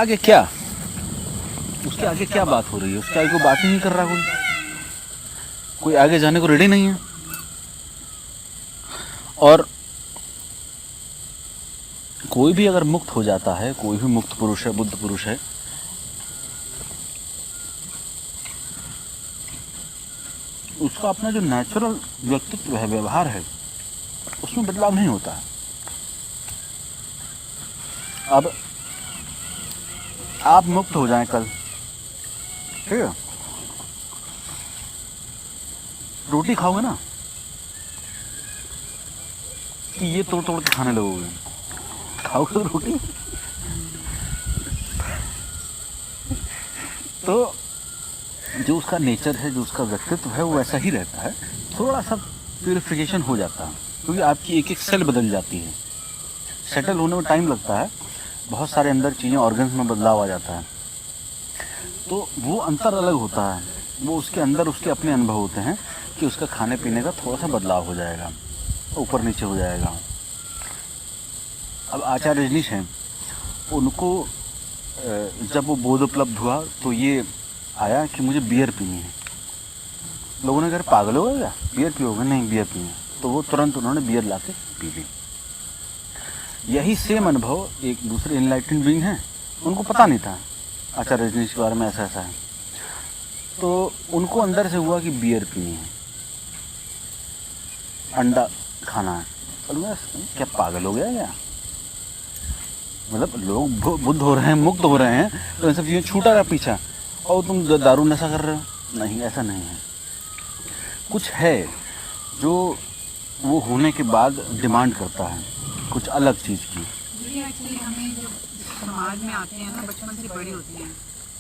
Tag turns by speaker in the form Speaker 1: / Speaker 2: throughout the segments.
Speaker 1: आगे क्या, उसके आगे क्या बात हो रही है? उसके आगे कोई बात ही नहीं कर रहा, कोई आगे जाने को रेडी नहीं है। और कोई भी अगर मुक्त हो जाता है, कोई भी मुक्त पुरुष है, बुद्ध पुरुष है, उसका अपना जो नेचुरल व्यक्तित्व है, व्यवहार है, उसमें बदलाव नहीं होता है। अब आप मुक्त हो जाएं कल, ठीक है, रोटी खाओगे ना कि ये तोड़ तोड़ के खाने लगोगे? खाओगे तो रोटी। तो जो उसका नेचर है, जो उसका व्यक्तित्व है, वो वैसा ही रहता है। थोड़ा सा प्यूरिफिकेशन हो जाता है, क्योंकि आपकी एक एक सेल बदल जाती है। सेटल होने में टाइम लगता है, बहुत सारे अंदर चीज़ें, ऑर्गन्स में बदलाव आ जाता है, तो वो अंतर अलग होता है। वो उसके अंदर उसके अपने अनुभव होते हैं कि उसका खाने पीने का थोड़ा सा बदलाव हो जाएगा, ऊपर नीचे हो जाएगा। अब आचार्य रजनीश हैं, उनको जब वो बोध उपलब्ध हुआ तो ये आया कि मुझे बियर पीनी है। लोगों ने कहा पागल हो गया, बियर पियोगे? नहीं, बियर पीनी। तो वो तुरंत उन्होंने बियर ला के पी ली। यही सेम अनुभव एक दूसरे इनलाइटेंड बीइंग हैं, उनको पता नहीं था आचार्य रजनीश के बारे में ऐसा ऐसा है, तो उनको अंदर से हुआ कि बियर पीनी है, अंडा खाना है। और क्या पागल हो गया क्या? मतलब लोग बुद्ध हो रहे हैं, मुक्त हो रहे हैं, तो इन सब चीज़ें छूटा रहा पीछा, और तुम दारू नशा कर रहे हो? नहीं, ऐसा नहीं है। कुछ है जो वो होने के बाद डिमांड करता है, कुछ अलग चीज़ की।
Speaker 2: एक्चुअली हमें जब समाज में आते हैं ना, बचपन से बड़े होते हैं,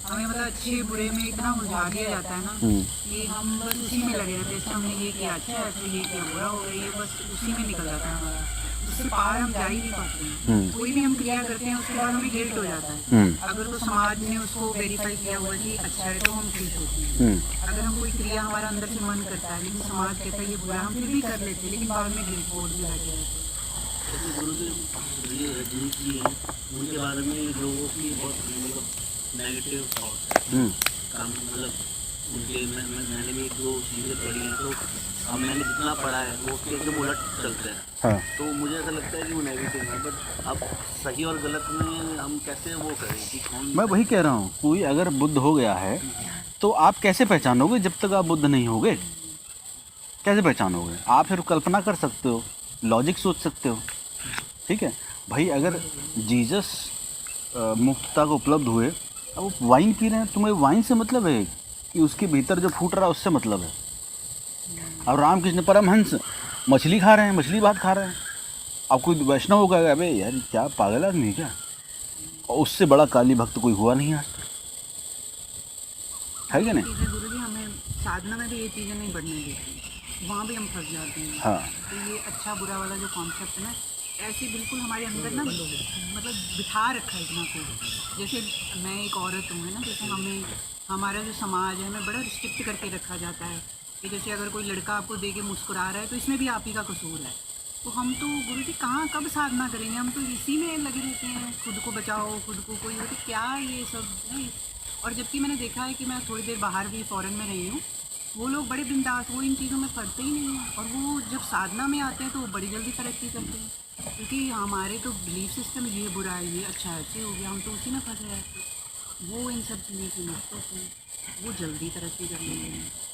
Speaker 2: हमें मतलब अच्छे बुरे में इतना उलझा दिया जाता है ना कि हम बस उसी में लगे रहते हैं। जैसे हमने ये किया अच्छा है, तो ये किया बुरा हो गया, ये बस उसी में निकल जाता है हमारा, उससे पार हम जा ही नहीं पाते हैं। कोई भी हम क्रिया करते हैं उसके बाद हमें गिल्ट हो जाता है। अगर तो समाज ने उसको वेरीफाई किया हुआ कि अच्छा है तो हम खुश होते हैं। अगर हम कोई क्रिया हमारा अंदर से मन करता है लेकिन समाज कहता है ये बुरा, हम फिर भी कर लेते हैं, लेकिन बाद में गिल्ट बोर्ड भी लगे रहते हैं।
Speaker 3: रजनीश जी हैं, उनके बारे में लोगों की बहुत नेगेटिव थॉट है, मतलब उनके मैंने भी 2 चीज़ें पढ़ी हैं, तो अब मैंने जितना पढ़ा है वो उसके एकदम उलट चलते हैं। हाँ। तो मुझे ऐसा लगता है कि वो नेगेटिव है, बट अब सही और गलत में हम कैसे वो करें कि कौन?
Speaker 1: मैं वही कह रहा हूँ, कोई अगर बुद्ध हो गया है तो आप कैसे पहचानोगे? जब तक आप बुद्ध नहीं होगे कैसे पहचानोगे? आप फिर कल्पना कर सकते हो, लॉजिक सोच सकते हो, ठीक है भाई। अगर जीसस मुक्तता को उपलब्ध हुए, अब वो वाइन पी रहे हैं, तुम्हें वाइन से मतलब है कि उसके भीतर जो फूट रहा है उससे मतलब है। अब रामकृष्ण परमहंस मछली खा रहे हैं, मछली भात खा रहे हैं, अब कोई वैष्णव होगा, अबे यार क्या पागल आदमी है क्या? और उससे बड़ा काली भक्त कोई हुआ नहीं आज तक, है क्या नहीं?
Speaker 2: गुरुजी हमें साधना में भी ये चीज़ें नहीं बढ़ने देती, वहाँ भी हम फंस जाते हैं।
Speaker 1: हाँ,
Speaker 2: तो ये अच्छा बुरा वाला जो कॉन्सेप्ट है ना, ऐसे बिल्कुल हमारे अंदर ना मतलब बिठा रखा है इतना को। जैसे मैं एक औरत हूँ, है ना, जैसे हमें हमारा जो समाज है हमें बड़ा रिस्ट्रिक्ट करके रखा जाता है कि जैसे अगर कोई लड़का आपको देख के मुस्कुरा रहा है तो इसमें भी आप ही का कसूर है। तो हम तो गुरुजी कहाँ कब साधना करेंगे, हम तो इसी में लगे रहते हैं, खुद को बचाओ, खुद को कोई हो, तो क्या ये सब है। और जबकि मैंने देखा है कि मैं थोड़ी देर बाहर भी फ़ॉरेन में रही हूँ, वो लोग बड़े बिंदास, वो इन चीज़ों में पड़ते ही नहीं हैं, और वो जब साधना में आते हैं तो वो बड़ी जल्दी तरक्की करते हैं, क्योंकि हमारे तो बिलीफ सिस्टम ये बुरा है, ये अच्छा ऐसे हो गया, हम तो उसी में फंसे रहते हैं। वो इन सब चीज़ों से मुक्त होते हैं, वो जल्दी तरक्की कर लेंगे।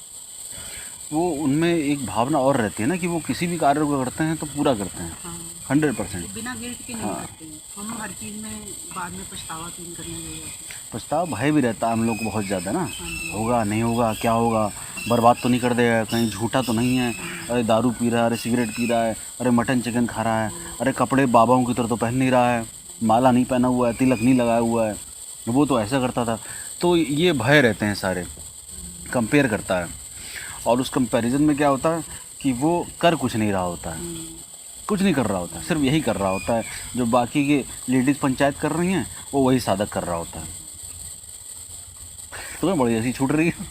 Speaker 1: वो उनमें एक भावना और रहती है ना कि वो किसी भी कार्य को करते हैं तो पूरा करते हैं।
Speaker 2: हाँ,
Speaker 1: 100%
Speaker 2: बिना गिल्ट के नहीं करते हैं। हम हर चीज़ में बाद में पछतावा फील करने लग जाते हैं।
Speaker 1: पछतावा भय भी रहता है हम लोग को बहुत ज़्यादा ना,
Speaker 2: हाँ जी।
Speaker 1: होगा नहीं होगा, क्या होगा, बर्बाद तो नहीं कर देगा, कहीं झूठा तो नहीं है, अरे दारू पी रहा है, अरे सिगरेट पी रहा है, अरे मटन चिकन खा रहा है, अरे कपड़े बाबाओं की तरह तो पहन नहीं रहा है, माला नहीं पहना हुआ है, तिलक नहीं लगाया हुआ है, वो तो ऐसा करता था। तो ये भय रहते हैं सारे, कंपेयर करता है, और उस कंपैरिजन में क्या होता है कि वो कर कुछ नहीं रहा होता है, कुछ नहीं कर रहा होता है, सिर्फ यही कर रहा होता है जो बाकी के लेडीज़ पंचायत कर रही हैं, वो वही साधक कर रहा होता है। तुम्हें बड़ी ऐसी छूट रही है।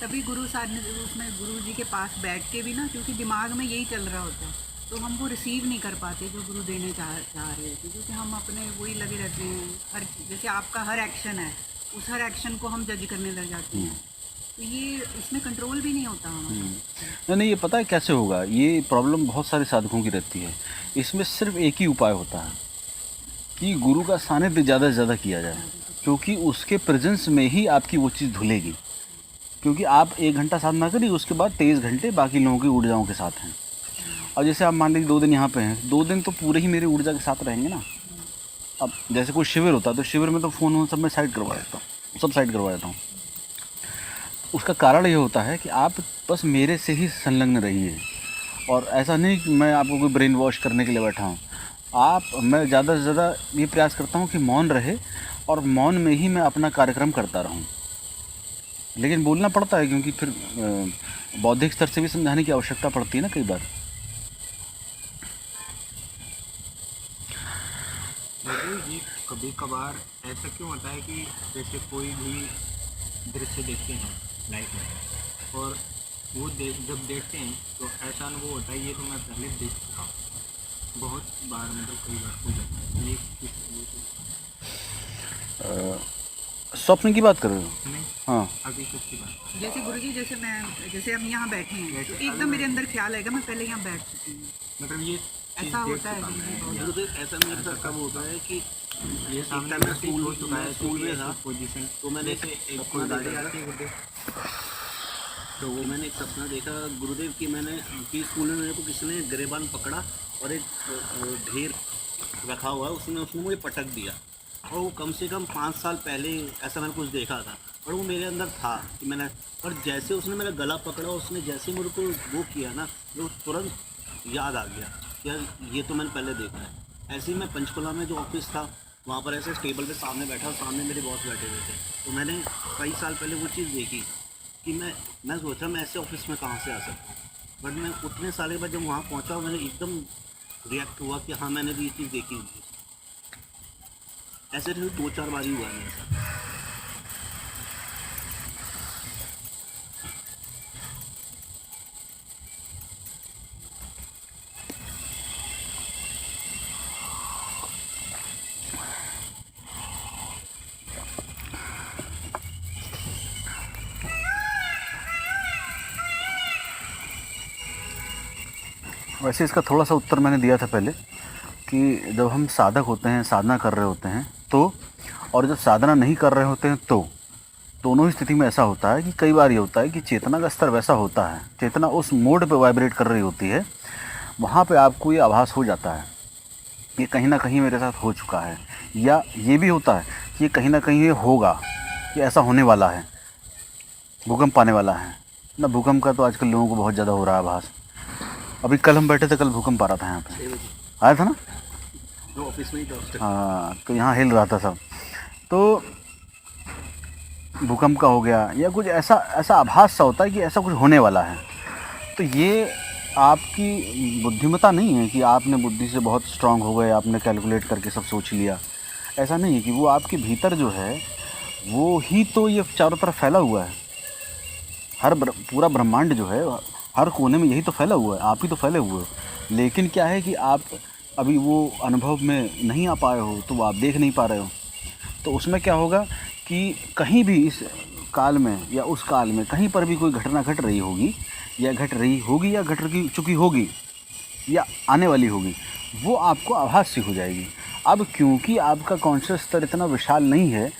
Speaker 2: तभी गुरु साधना उसमें गुरु जी के पास बैठ के भी ना, क्योंकि दिमाग में यही चल रहा होता है तो हम वो रिसीव नहीं कर पाते जो गुरु देने चाह रहे थे, क्योंकि हम अपने वही लगे रहते हैं। हर जैसे आपका हर एक्शन है, उस हर एक्शन को हम जज करने लग जाते हैं, तो ये इसमें कंट्रोल भी नहीं होता हमारा।
Speaker 1: नहीं, ये पता है कैसे होगा? ये प्रॉब्लम बहुत सारे साधकों की रहती है। इसमें सिर्फ एक ही उपाय होता है कि गुरु का सानिध्य ज़्यादा से ज़्यादा किया जाए, क्योंकि उसके प्रेजेंस में ही आपकी वो चीज़ धुलेगी। क्योंकि आप 1 घंटा साधना करिए, उसके बाद 23 घंटे बाकी लोगों की ऊर्जाओं के साथ हैं। और जैसे आप मान लीजिए 2 दिन यहाँ पे हैं, 2 दिन तो पूरे ही मेरी ऊर्जा के साथ रहेंगे ना। अब जैसे कोई शिविर होता है तो शिविर में तो फ़ोन वोन सब मैं साइड करवा देता हूँ, सब साइड करवा देता हूँ। उसका कारण ये होता है कि आप बस मेरे से ही संलग्न रहिए, और ऐसा नहीं कि मैं आपको कोई ब्रेन वॉश करने के लिए बैठा हूँ। मैं ज़्यादा से ज़्यादा ये प्रयास करता हूँ कि मौन रहे, और मौन में ही मैं अपना कार्यक्रम करता रहूँ। लेकिन बोलना पड़ता है, क्योंकि फिर बौद्धिक स्तर से भी समझाने की आवश्यकता पड़ती है ना कई बार।
Speaker 4: जी कभी कभार ऐसा क्यों होता है कि जैसे कोई भी दृश्य देखते हैं लाइफ में, और वो जब देखते हैं तो ऐसा अनुभव होता है ये तो मैं पहले देख चुका हूँ, बहुत बार मतलब कई बार हो जाता है। ये किस
Speaker 1: स्वप्न की बात कर रहे हो?
Speaker 4: नहीं,
Speaker 1: हाँ,
Speaker 4: अभी कुछ की बात
Speaker 2: जैसे गुरुजी, जैसे हम यहाँ बैठे हैं तो एकदम मेरे अंदर ख्याल आएगा मैं पहले यहाँ बैठ चुकी हूँ,
Speaker 4: मतलब ये चीज़
Speaker 2: ऐसा
Speaker 4: देख
Speaker 2: होता है
Speaker 4: चुका हूँ मैं।
Speaker 2: गुरुजी।
Speaker 3: गुरुदेव ऐसा मेरे साथ कब होता है कि
Speaker 4: ये सामने
Speaker 3: एक टाइम
Speaker 4: में
Speaker 3: स्कूल
Speaker 4: हो चुका है,
Speaker 3: स्कूल में था,
Speaker 4: पोजीशन
Speaker 3: तो मैंने
Speaker 4: जैसे एक
Speaker 3: सपना
Speaker 4: कोई गाड़ी
Speaker 3: देखा था।
Speaker 4: आती है गुरुदेव,
Speaker 3: तो वो मैंने एक सपना देखा गुरुदेव की, मैंने कि स्कूल में मेरे को किसी ने गिरेबान पकड़ा और एक ढेर रखा हुआ है, उसने मुझे पटक दिया। और वो कम से कम 5 साल पहले ऐसा मैंने कुछ देखा था, और वो मेरे अंदर था कि मैंने, और जैसे उसने मेरा गला पकड़ा, उसने जैसे मेरे को वो किया ना, वो तुरंत याद आ गया कि यार ये तो मैंने पहले देखा है। ऐसे ही मैं पंचकुला में जो ऑफिस था वहाँ पर ऐसे टेबल पे सामने बैठा और सामने मेरे बॉस बैठे हुए थे, तो मैंने कई साल पहले वो चीज़ देखी कि मैं सोचा मैं ऐसे ऑफिस में कहाँ से आ सकता हूँ। बट मैं उतने साल के बाद जब वहाँ पहुँचा, मैंने एकदम रिएक्ट हुआ कि हाँ मैंने भी ये चीज़ देखी हुई है। ऐसे 2-4 बार ही हुआ है मेरे साथ।
Speaker 1: वैसे इसका थोड़ा सा उत्तर मैंने दिया था पहले कि जब हम साधक होते हैं, साधना कर रहे होते हैं तो, और जब साधना नहीं कर रहे होते हैं तो, दोनों ही स्थिति में ऐसा होता है कि कई बार ये होता है कि चेतना का स्तर वैसा होता है, चेतना उस मोड पे वाइब्रेट कर रही होती है, वहाँ पे आपको ये आभास हो जाता है ये कहीं ना कहीं मेरे साथ हो चुका है, या ये भी होता है कि ये कहीं ना कहीं ये होगा, कि ऐसा होने वाला है, भूकंप आने वाला है ना। भूकंप का तो आजकल लोगों को बहुत ज़्यादा हो रहा है आभास। अभी कल हम बैठे थे, कल भूकंप आ रहा था यहाँ पे, आया था ना?
Speaker 3: तो ऑफिस में ही था उस टाइम।
Speaker 1: हाँ, तो यहाँ हिल रहा था सब, तो भूकंप का हो गया या कुछ ऐसा आभास सा होता है कि ऐसा कुछ होने वाला है। तो ये आपकी बुद्धिमत्ता नहीं है कि आपने बुद्धि से बहुत स्ट्रांग हो गए, आपने कैलकुलेट करके सब सोच लिया। ऐसा नहीं है, कि वो आपके भीतर जो है वो ही तो ये चारों तरफ फैला हुआ है। पूरा ब्रह्मांड जो है हर कोने में यही तो फैला हुआ है, आप ही तो फैले हुए हो। लेकिन क्या है कि आप अभी वो अनुभव में नहीं आ पाए हो, तो वो आप देख नहीं पा रहे हो। तो उसमें क्या होगा कि कहीं भी इस काल में या उस काल में कहीं पर भी कोई घटना घट रही होगी या घट चुकी होगी या आने वाली होगी, वो आपको आभास सी हो जाएगी। अब क्योंकि आपका कॉन्शियस स्तर इतना विशाल नहीं है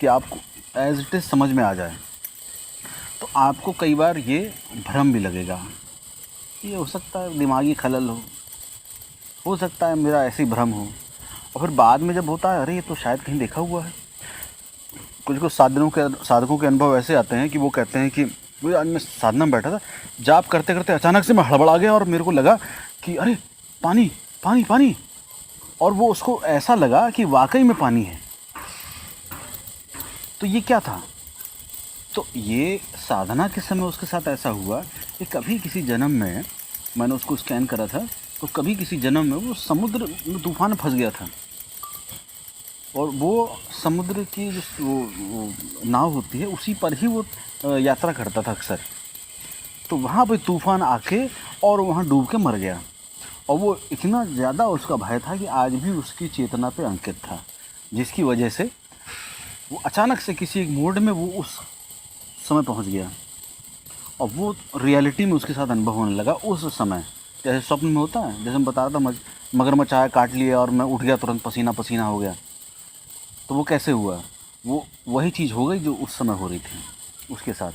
Speaker 1: कि आपको एज इट इज़ समझ में आ जाए, तो आपको कई बार ये भ्रम भी लगेगा। ये हो सकता है दिमागी खलल हो सकता है मेरा ऐसे ही भ्रम हो, और फिर बाद में जब होता है, अरे ये तो शायद कहीं देखा हुआ है। कुछ साधकों के अनुभव ऐसे आते हैं कि वो कहते हैं कि मुझे आज मैं साधना में बैठा था, जाप करते करते अचानक से मैं हड़बड़ा गया और मेरे को लगा कि अरे पानी पानी पानी, और वो उसको ऐसा लगा कि वाकई में पानी है। तो ये क्या था? तो ये साधना के समय उसके साथ ऐसा हुआ कि कभी किसी जन्म में, मैंने उसको स्कैन करा था, तो कभी किसी जन्म में वो समुद्र में तूफान में फंस गया था, और वो समुद्र की जो वो नाव होती है उसी पर ही वो यात्रा करता था अक्सर। तो वहाँ पे तूफान आके और वहाँ डूब के मर गया। और वो इतना ज़्यादा उसका भय था कि आज भी उसकी चेतना पे अंकित था, जिसकी वजह से वो अचानक से किसी एक मोड में वो उस समय पहुंच गया और वो रियलिटी में उसके साथ अनुभव होने लगा उस समय। जैसे स्वप्न में होता है, जैसे मैं बता रहा था, मगरमच्छ आया काट लिया और मैं उठ गया, तुरंत पसीना पसीना हो गया। तो वो कैसे हुआ? वो वही चीज़ हो गई जो उस समय हो रही थी उसके साथ।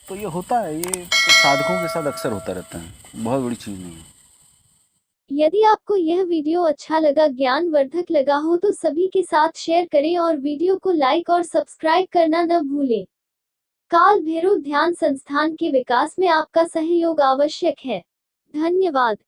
Speaker 1: तो ये होता है, ये साधकों के साथ अक्सर होता रहता है, बहुत बड़ी चीज़ नहीं है।
Speaker 5: यदि आपको यह वीडियो अच्छा लगा, ज्ञानवर्धक लगा हो तो सभी के साथ शेयर करें और वीडियो को लाइक और सब्सक्राइब करना न भूलें। काल भैरव ध्यान संस्थान के विकास में आपका सहयोग आवश्यक है। धन्यवाद।